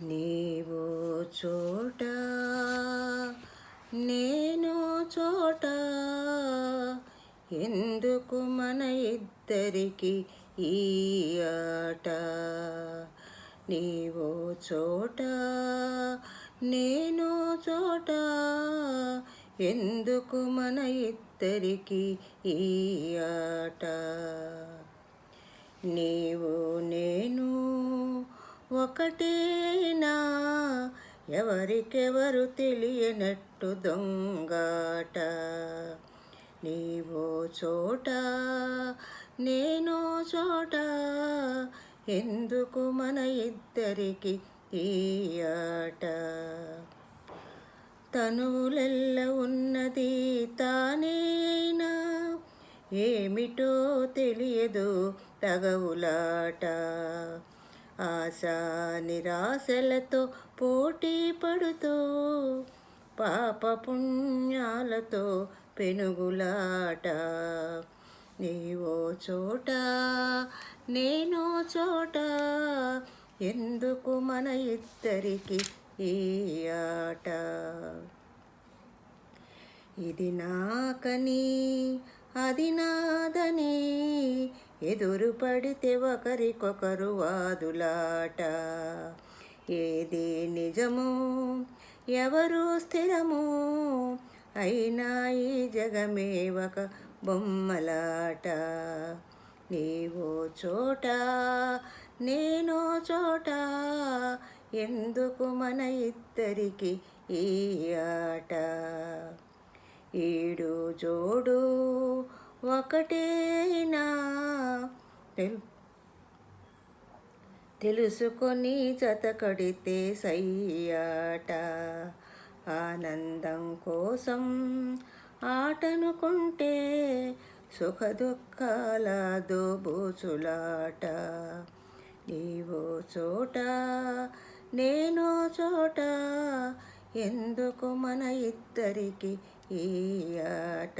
నీవో చోట నేను చోట, ఎందుకు మన ఇద్దరికి ఈ ఆట. నీవో చోట నేను చోట, ఎందుకు మన ఇద్దరికి ఈ ఆట. నీవు నేను ఒకటేనా, ఎవరికెవరు తెలియనట్టు దొంగాట. నీవో చోట నేను చోట, ఎందుకు మన ఇద్దరికి ఈ ఆట. తనువులెల్ల ఉన్నది తానేనా, ఏమిటో తెలియదు తగవులాట. ఆశా నిరాశలతో పోటీ పడుతూ, పాప పుణ్యాలతో పెనుగులాట. నీవో చోట నేను చోట, ఎందుకు మన ఇద్దరికి ఈ ఆట. ఇది నాకని అది నాదని, ఎదురు పడితే ఒకరికొకరు వాదులాట. ఏది నిజము ఎవరు స్థిరము, అయినా ఈ జగమే ఒక బొమ్మలాట. నీవో చోట నేను చోట, ఎందుకు మన ఇద్దరికి ఈ ఆట. ఈడు జోడు ఒకటేనా, తెలుసుకొని జత కడితే సయ్యాట. ఆనందం కోసం ఆటనుకుంటే, సుఖ దుఃఖాల దోబూచులాట. నీవో చోట నేను చోట, ఎందుకు మన ఇద్దరికి ఈ ఆట.